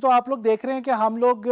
तो आप लोग देख रहे हैं कि हम लोग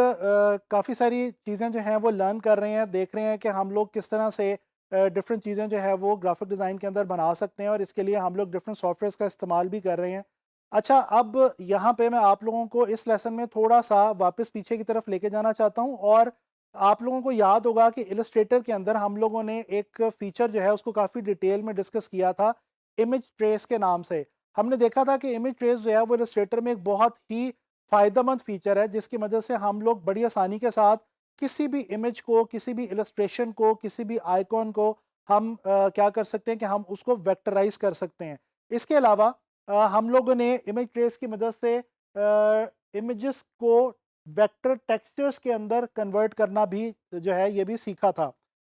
काफ़ी सारी चीज़ें जो हैं वो लर्न कर रहे हैं, देख रहे हैं कि हम लोग किस तरह से डिफरेंट चीज़ें जो है वो ग्राफिक डिज़ाइन के अंदर बना सकते हैं और इसके लिए हम लोग डिफरेंट सॉफ्टवेयर्स का इस्तेमाल भी कर रहे हैं। अच्छा, अब यहाँ पे मैं आप लोगों को इस लेसन में थोड़ा-सा वापस पीछे की तरफ लेके जाना चाहता हूँ और आप लोगों को याद होगा कि इलस्ट्रेटर के अंदर हम लोगों ने एक फ़ीचर जो है उसको काफ़ी डिटेल में डिस्कस किया था, इमेज ट्रेस के नाम से। हमने देखा था कि इमेज ट्रेस जो है वो इलस्ट्रेटर में एक बहुत ही फ़ायदेमंद फ़ीचर है जिसकी मदद से हम लोग बड़ी आसानी के साथ किसी भी इमेज को, किसी भी इलस्ट्रेशन को, किसी भी आइकॉन को हम क्या कर सकते हैं कि हम उसको वेक्टराइज़ कर सकते हैं। इसके अलावा हम लोगों ने इमेज ट्रेस की मदद से इमेजेस को वेक्टर टेक्सचर्स के अंदर कन्वर्ट करना भी जो है ये भी सीखा था।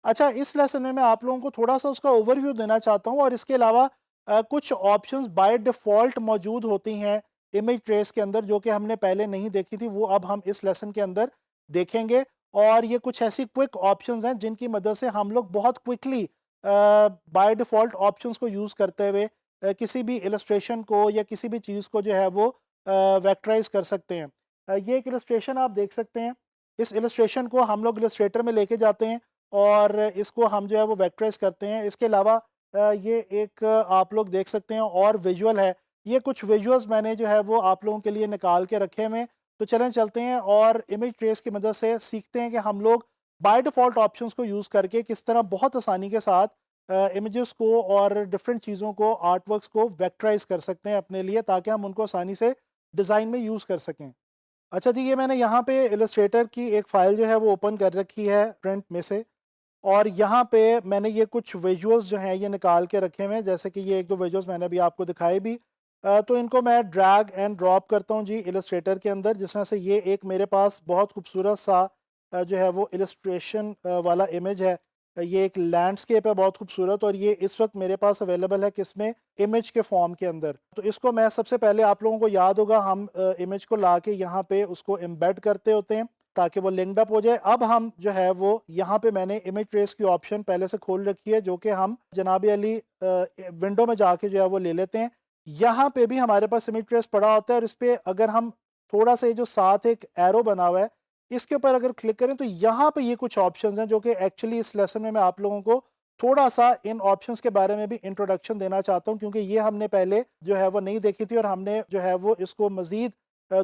अच्छा, इस लेसन में मैं आप लोगों को थोड़ा-सा उसका ओवरव्यू देना चाहता हूँ और इसके अलावा कुछ ऑप्शंस बाय डिफ़ॉल्ट मौजूद होती हैं इमेज ट्रेस के अंदर जो कि हमने पहले नहीं देखी थी, वो अब हम इस लेसन के अंदर देखेंगे। और ये कुछ ऐसी क्विक ऑप्शंस हैं जिनकी मदद से हम लोग बहुत क्विकली बाय डिफ़ॉल्ट ऑप्शंस को यूज़ करते हुए किसी भी इलस्ट्रेशन को या किसी भी चीज़ को जो है वो वेक्टराइज़ कर सकते हैं। ये एक इलस्ट्रेशन आप देख सकते हैं। इस इलस्ट्रेशन को हम लोग इलस्ट्रेटर में लेके जाते हैं और इसको हम जो है वो वेक्टराइज़ करते हैं। इसके अलावा ये एक आप लोग देख सकते हैं और विजुअल है। ये कुछ विजुअल्स मैंने जो है वो आप लोगों के लिए निकाल के रखे हुए हैं। तो चलें चलते हैं और इमेज ट्रेस की मदद से सीखते हैं कि हम लोग बाय डिफ़ॉल्ट ऑप्शंस को यूज़ करके किस तरह बहुत आसानी के साथ इमेजेस को और डिफरेंट चीज़ों को, आर्टवर्क्स को वेक्टराइज़ कर सकते हैं अपने लिए ताकि हम उनको आसानी से डिज़ाइन में यूज़ कर सकें। अच्छा जी, ये मैंने यहाँ पे इलस्ट्रेटर की एक फ़ाइल जो है वो ओपन कर रखी है प्रिंट में से और यहाँ पे मैंने ये कुछ विजुअल्स जो हैं ये निकाल के रखे हुए हैं, जैसे कि ये 1-2 विजुअल्स मैंने अभी आपको दिखाए भी। तो इनको मैं ड्रैग एंड ड्रॉप करता हूँ जी इलस्ट्रेटर के अंदर, जिस तरह से ये एक मेरे पास बहुत खूबसूरत सा जो है वो इलस्ट्रेशन वाला इमेज है। ये एक लैंडस्केप है बहुत खूबसूरत और ये इस वक्त मेरे पास अवेलेबल है किसमें, इमेज के फॉर्म के अंदर। तो इसको मैं सबसे पहले, आप लोगों को याद होगा, हम इमेज को ला के यहाँ पे उसको एम्बेड करते होते हैं ताकि वो लिंक्ड अप हो जाए। अब हम जो है वो यहाँ पे मैंने इमेज ट्रेस की ऑप्शन पहले से खोल रखी है जो कि हम जनाब अली विंडो में जाके जो है वो ले लेते हैं। यहाँ पे भी हमारे पास इमेज ट्रेस पड़ा होता है और इस पे अगर हम थोड़ा सा ये जो साथ एक एरो बना हुआ है इसके ऊपर अगर क्लिक करें तो यहाँ पे ये कुछ ऑप्शंस हैं जो कि एक्चुअली इस लेसन में मैं आप लोगों को थोड़ा सा इन ऑप्शंस के बारे में भी इंट्रोडक्शन देना चाहता हूँ क्योंकि ये हमने पहले जो है वो नहीं देखी थी और हमने जो है वो इसको मजीद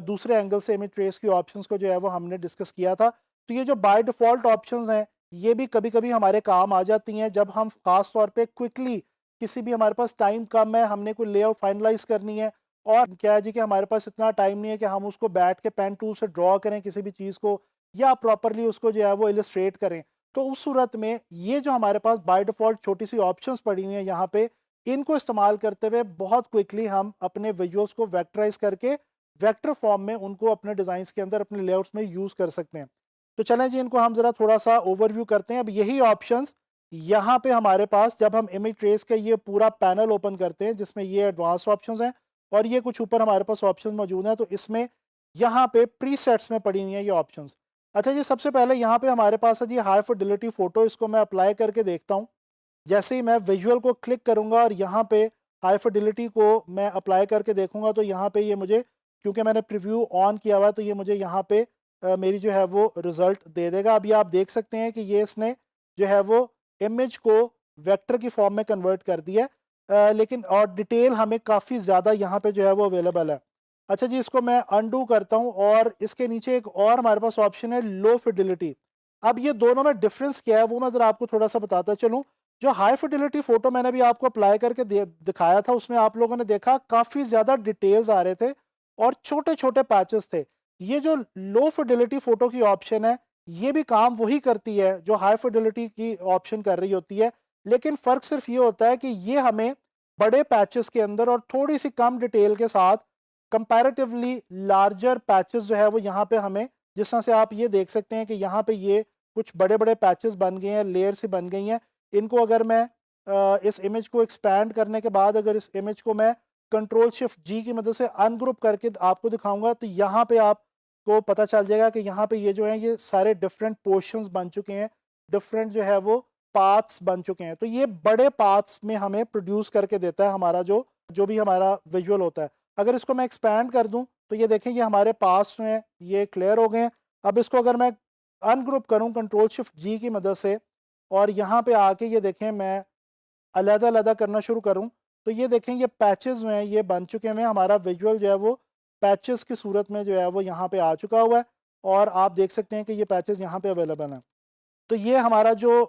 दूसरे एंगल से इमेज ट्रेस की ऑप्शंस को जो है वो हमने डिस्कस किया था। तो ये जो बाय डिफ़ॉल्ट ऑप्शंस हैं ये भी कभी-कभी हमारे काम आ जाती हैं जब हम ख़ास तौर पे क्विकली, किसी भी, हमारे पास टाइम कम है, हमने कोई लेआउट फाइनलाइज़ करनी है और क्या है जी कि हमारे पास इतना टाइम नहीं है कि हम उसको बैठ के पेन टूल से ड्रॉ करें किसी भी चीज़ को या प्रॉपर्ली उसको जो है वो इलस्ट्रेट करें। तो उस सूरत में ये जो हमारे पास बाय डिफ़ॉल्ट छोटी-सी ऑप्शंस पड़ी हुई हैं यहाँ पे, इनको इस्तेमाल करते हुए बहुत क्विकली हम अपने विजुअल्स को वेक्टराइज़ करके वेक्टर फॉर्म में उनको अपने डिज़ाइंस के अंदर, अपने लेआउट्स में यूज़ कर सकते हैं। तो चलें जी, इनको हम ज़रा थोड़ा-सा ओवरव्यू करते हैं। अब यही ऑप्शंस यहाँ पे हमारे पास, जब हम इमेज ट्रेस का ये पूरा पैनल ओपन करते हैं जिसमें ये एडवांस्ड ऑप्शंस हैं और ये कुछ ऊपर हमारे पास ऑप्शंस मौजूद हैं, तो इसमें यहाँ पे प्रीसेट्स में पड़ी हुई हैं ये ऑप्शंस। अच्छा जी, सबसे पहले यहाँ पे हमारे पास है जी हाई फिडेलिटी फ़ोटो। इसको मैं अप्लाई करके देखता हूँ। जैसे ही मैं विजुअल को क्लिक करूँगा और यहाँ पे हाई फिडेलिटी को मैं अप्लाई करके देखूँगा तो यहाँ पे ये मुझे, क्योंकि मैंने प्रीव्यू ऑन किया हुआ है, तो ये मुझे यहाँ पे मेरी जो है वो रिज़ल्ट दे देगा। अभी आप देख सकते हैं कि ये इसने जो है वो इमेज को वेक्टर की फॉर्म में कन्वर्ट कर दिया है। लेकिन और डिटेल हमें काफ़ी ज़्यादा यहाँ पे जो है वो अवेलेबल है। अच्छा जी, इसको मैं अनडू करता हूँ और इसके नीचे एक और हमारे पास ऑप्शन है लो फिडेलिटी। अब ये दोनों में डिफरेंस क्या है वो मैं ज़रा आपको थोड़ा-सा बताता चलूँ। जो हाई फिडेलिटी फ़ोटो मैंने अभी आपको अप्लाई करके दिखाया था, उसमें आप लोगों ने देखा काफ़ी ज़्यादा डिटेल्स आ रहे थे और छोटे-छोटे पैचेस थे। ये जो लो फिडेलिटी फ़ोटो की ऑप्शन है, ये भी काम वही करती है जो हाई फिडेलिटी की ऑप्शन कर रही होती है, लेकिन फ़र्क सिर्फ़ ये होता है कि ये हमें बड़े पैचेस के अंदर और थोड़ी-सी कम डिटेल के साथ कंपैरेटिवली लार्जर पैचेस जो है वो यहाँ पे हमें, जिस तरह से आप ये देख सकते हैं कि यहाँ पे ये कुछ बड़े-बड़े पैचेस बन गए हैं, लेयर सी बन गई हैं। इनको अगर मैं इस इमेज को एक्सपैंड करने के बाद अगर इस इमेज को मैं कंट्रोल शिफ्ट जी की मदद से अनग्रुप करके आपको दिखाऊँगा तो यहाँ पे आपको पता चल जाएगा कि यहाँ पे ये जो है ये सारे डिफरेंट पोर्शंस बन चुके हैं, डिफरेंट जो है वो पार्ट्स बन चुके हैं। तो ये बड़े पार्ट्स में हमें प्रोड्यूस करके देता है हमारा जो जो भी हमारा विजुअल होता है। अगर इसको मैं एक्सपैंड कर दूँ तो ये देखें ये हमारे पास में ये क्लियर हो गए हैं। अब इसको अगर मैं अनग्रुप करूं कंट्रोल शिफ्ट जी की मदद से और यहाँ पे आके ये देखें मैं अलग-अलग करना शुरू करूं, तो ये देखें ये पैचेस जो हैं ये बन चुके हैं। हमारा विजुअल जो है वो पैचेस की सूरत में जो है वो यहाँ पे आ चुका हुआ है और आप देख सकते हैं कि ये पैचेस यहाँ पे अवेलेबल हैं। तो ये हमारा जो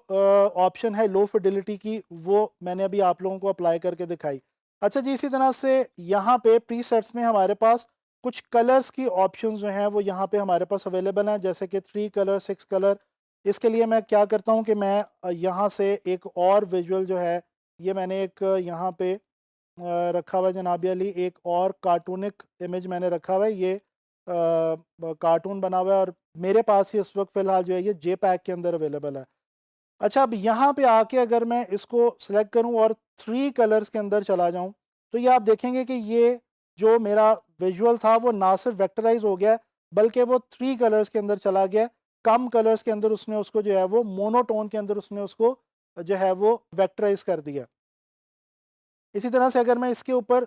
ऑप्शन है लो फिडिलिटी की, वो मैंने अभी आप लोगों को अप्लाई करके दिखाई। अच्छा जी, इसी तरह से यहाँ पे प्रीसेट्स में हमारे पास कुछ कलर्स की ऑप्शंस जो हैं वो यहाँ पे हमारे पास अवेलेबल हैं, जैसे कि 3 कलर 6 कलर। इसके लिए मैं क्या करता हूँ कि मैं यहाँ से एक और विजुअल जो है ये मैंने एक यहाँ पे रखा हुआ है जनाब अली, एक और कार्टूनिक इमेज मैंने रखा हुआ है। ये कार्टून बना हुआ है और मेरे पास ही इस वक्त फ़िलहाल जो है ये जे पैक के अंदर अवेलेबल है। अच्छा, अब यहाँ पे आके अगर मैं इसको सिलेक्ट करूँ और 3 कलर्स के अंदर चला जाऊँ, तो ये आप देखेंगे कि ये जो मेरा विजुअल था वो ना सिर्फ वेक्टराइज हो गया है, बल्कि वो 3 कलर्स के अंदर चला गया है। कम कलर्स के अंदर उसने उसको जो है वो मोनोटोन के अंदर उसने उसको जो है वो वेक्टराइज कर दिया। इसी तरह से अगर मैं इसके ऊपर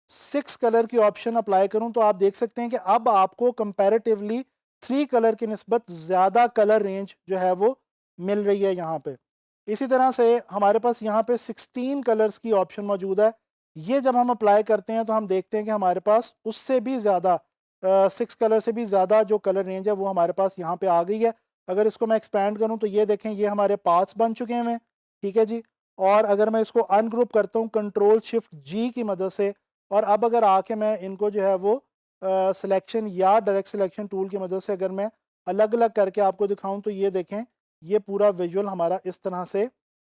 6 कलर की ऑप्शन अप्लाई करूं, तो आप देख सकते हैं कि अब आपको कंपैरेटिवली 3 कलर की निस्बत ज़्यादा कलर रेंज जो है वो मिल रही है यहाँ पे। इसी तरह से हमारे पास यहाँ पे 16 कलर्स की ऑप्शन मौजूद है। ये जब हम अप्लाई करते हैं तो हम देखते हैं कि हमारे पास उससे भी ज़्यादा 6 कलर से भी ज़्यादा जो कलर रेंज है वो हमारे पास यहाँ पे आ गई है। अगर इसको मैं एक्सपैंड करूँ तो ये देखें ये हमारे पार्ट्स बन चुके हैं। ठीक है जी। और अगर मैं इसको अनग्रुप करता हूँ कंट्रोल शिफ्ट जी की मदद से, और अब अगर आके मैं इनको जो है वो सिलेक्शन या डायरेक्ट सिलेक्शन टूल की मदद से अगर मैं अलग अलग करके आपको दिखाऊं, तो ये देखें ये पूरा विजुअल हमारा इस तरह से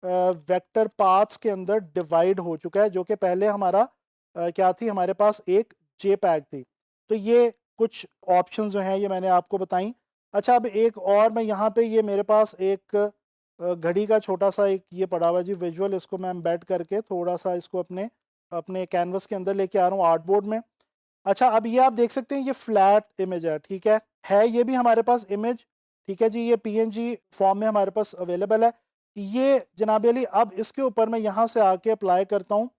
वेक्टर पाथ्स के अंदर डिवाइड हो चुका है, जो कि पहले हमारा क्या थी, हमारे पास एक जे पैक थी। तो ये कुछ ऑप्शंस जो हैं ये मैंने आपको बताई। अच्छा, अब एक और मैं यहाँ पे ये मेरे पास एक घड़ी का छोटा सा एक ये पड़ा हुआ जी विजुअल, इसको मैं एम्बेड करके थोड़ा सा इसको अपने अपने कैनवस के अंदर लेके आ रहा हूँ आर्ट बोर्ड में। अच्छा, अब ये आप देख सकते हैं ये फ्लैट इमेज है। ठीक है ये भी हमारे पास इमेज। ठीक है जी, ये पीएनजी फॉर्म में हमारे पास अवेलेबल है। ये जनाब अली, अब इसके ऊपर मैं यहाँ से आके अप्लाई करता हूँ,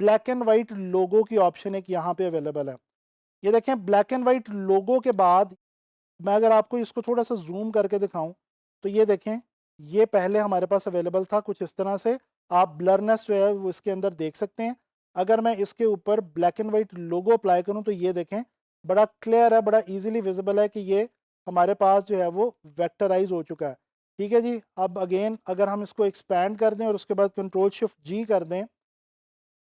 ब्लैक एंड वाइट लोगो की ऑप्शन एक यहाँ पे अवेलेबल है। ये देखें ब्लैक एंड वाइट लोगो के बाद मैं अगर आपको इसको थोड़ा सा जूम करके दिखाऊं, तो ये देखें ये पहले हमारे पास अवेलेबल था कुछ इस तरह से। आप ब्लरनेस जो है वो इसके अंदर देख सकते हैं। अगर मैं इसके ऊपर black and white logo apply करूं, तो ये देखें बड़ा क्लियर है, बड़ा इजीली विजिबल है कि ये हमारे पास जो है वो वेक्टराइज हो चुका है। ठीक है जी। अब अगेन अगर हम इसको एक्सपैंड कर दें और उसके बाद कंट्रोल शिफ्ट जी कर दें,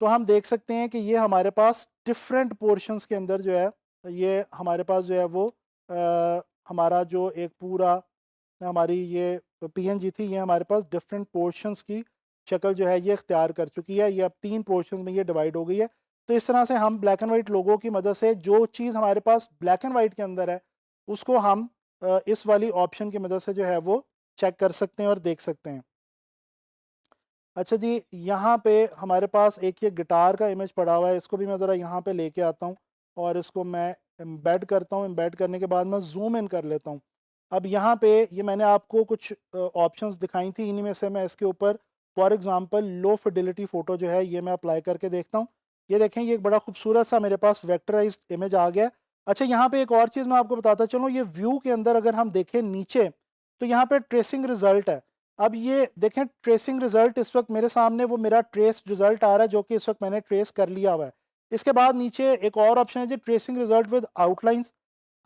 तो हम देख सकते हैं कि ये हमारे पास डिफरेंट पोर्शंस के अंदर जो है ये हमारे पास जो है वो हमारा जो एक पूरा हमारी ये पीएनजी थी, ये हमारे पास डिफरेंट पोर्शंस की शक्ल जो है ये इख्तियार कर चुकी है। ये अब 3 पोर्शंस में ये डिवाइड हो गई है। तो इस तरह से हम ब्लैक एंड वाइट लोगों की मदद से जो चीज़ हमारे पास ब्लैक एंड वाइट के अंदर है उसको हम इस वाली ऑप्शन की मदद से जो है वो चेक कर सकते हैं और देख सकते हैं। अच्छा जी, यहाँ पे हमारे पास एक ये गिटार का इमेज पड़ा हुआ है, इसको भी मैं ज़रा यहाँ पे लेके आता हूँ और इसको मैं एम्बेड करता हूँ। एम्बेड करने के बाद मैं जूम इन कर लेता हूँ। अब यहाँ पे ये मैंने आपको कुछ ऑप्शंस दिखाई थी, इन्हीं में से मैं इसके ऊपर for example low fidelity photo जो है ये मैं अप्लाई करके देखता हूँ। ये देखें ये एक बड़ा खूबसूरत सा मेरे पास वेक्टराइज्ड इमेज आ गया है। अच्छा, यहाँ पे एक और चीज़ मैं आपको बताता चलूँ, ये व्यू के अंदर अगर हम देखें नीचे, तो यहाँ पे ट्रेसिंग रिजल्ट है। अब ये देखें ट्रेसिंग रिजल्ट इस वक्त मेरे सामने वो मेरा ट्रेस रिजल्ट आ रहा है, जो कि इस वक्त मैंने ट्रेस कर लिया हुआ है। इसके बाद नीचे एक और ऑप्शन है जी ट्रेसिंग रिजल्ट विद आउटलाइंस।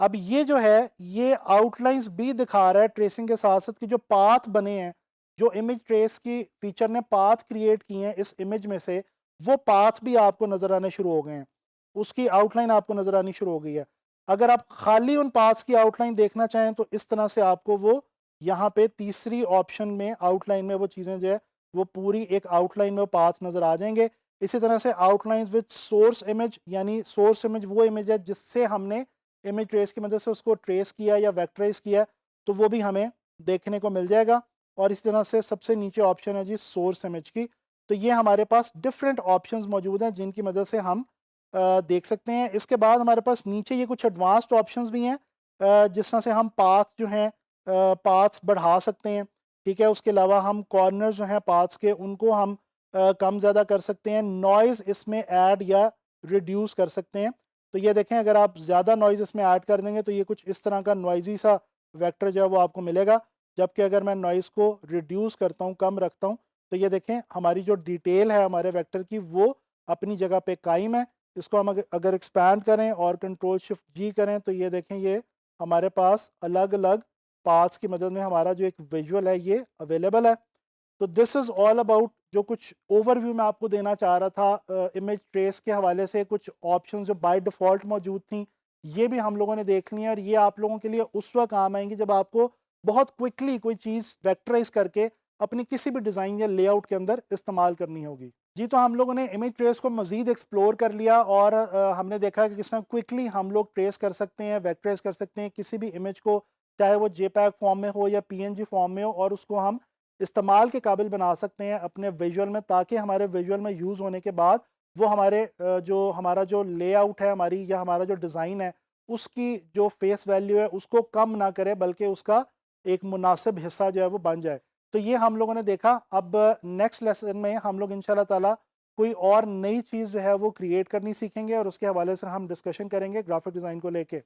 अब ये जो है ये आउटलाइंस भी दिखा रहा है ट्रेसिंग के साथ साथ कि जो पाथ बने हैं, जो इमेज ट्रेस की फीचर ने पाथ क्रिएट किए हैं इस इमेज में से, वो पाथ भी आपको नजर आने शुरू हो गए हैं, उसकी आउटलाइन आपको नजर आनी शुरू हो गई है। अगर आप खाली उन पाथ्स की आउटलाइन देखना चाहें तो इस तरह से आपको वो यहाँ पे तीसरी ऑप्शन में आउटलाइन में वो चीज़ें जो है वो पूरी एक आउटलाइन में पाथ नज़र आ जाएंगे। इसी तरह से आउटलाइंस विद सोर्स इमेज, यानी सोर्स इमेज वो इमेज है जिससे हमने इमेज ट्रेस की मदद से उसको ट्रेस किया या वेक्टराइज किया, तो वो भी हमें देखने को मिल जाएगा। और इस तरह से सबसे नीचे ऑप्शन है जी सोर्स इमेज की। तो ये हमारे पास डिफरेंट ऑप्शंस मौजूद हैं जिनकी मदद से हम देख सकते हैं। इसके बाद हमारे पास नीचे ये कुछ एडवांस्ड ऑप्शंस भी हैं, जिस तरह से हम पाथ जो हैं पाथ्स बढ़ा सकते हैं। ठीक है, उसके अलावा हम कॉर्नर्स जो हैं पाथ्स के उनको हम कम ज़्यादा कर सकते हैं। नॉइज़ इसमें ऐड या रिड्यूस कर सकते हैं। तो ये देखें अगर आप ज़्यादा नॉइज़ इसमें ऐड कर देंगे तो ये कुछ इस तरह का नॉइज़ी सा वेक्टर जो है वो आपको मिलेगा। जबकि अगर मैं नॉइज़ को रिड्यूस करता हूँ, कम रखता हूँ, तो ये देखें हमारी जो डिटेल है हमारे वेक्टर की वो अपनी जगह पे कायम है। इसको हम अगर एक्सपैंड करें और कंट्रोल शिफ्ट जी करें तो ये देखें ये हमारे पास अलग अलग पार्ट्स की मदद में हमारा जो एक विजुअल है ये अवेलेबल है। तो दिस इज़ ऑल अबाउट जो कुछ ओवरव्यू मैं आपको देना चाह रहा था इमेज ट्रेस के हवाले से। कुछ ऑप्शंस जो बाय डिफ़ॉल्ट मौजूद थी ये भी हम लोगों ने देख ली हैं, और ये आप लोगों के लिए उस वक्त काम आएंगी जब आपको बहुत क्विकली कोई चीज़ वेक्टराइज करके अपनी किसी भी डिज़ाइन या लेआउट के अंदर इस्तेमाल करनी होगी। जी, तो हम लोगों ने इमेज ट्रेस को मज़ीद एक्सप्लोर कर लिया, और हमने देखा कि किस तरह क्विकली हम लोग ट्रेस कर सकते हैं, वेक्टराइज कर सकते हैं किसी भी इमेज को, चाहे वो जेपैग फॉर्म में हो या पीएनजी फॉर्म में हो, और उसको हम इस्तेमाल के काबिल बना सकते हैं अपने विजुअल में, ताकि हमारे विजुअल में यूज़ होने के बाद वो हमारे जो हमारा जो लेआउट है हमारी या हमारा जो डिज़ाइन है उसकी जो फेस वैल्यू है उसको कम ना करे, बल्कि उसका एक मुनासिब हिस्सा जो है वो बन जाए। तो ये हम लोगों ने देखा। अब नेक्स्ट लेसन में हम लोग इंशाल्लाह ताला कोई और नई चीज़ जो है वो क्रिएट करनी सीखेंगे, और उसके हवाले से हम डिस्कशन करेंगे ग्राफिक डिज़ाइन को लेके।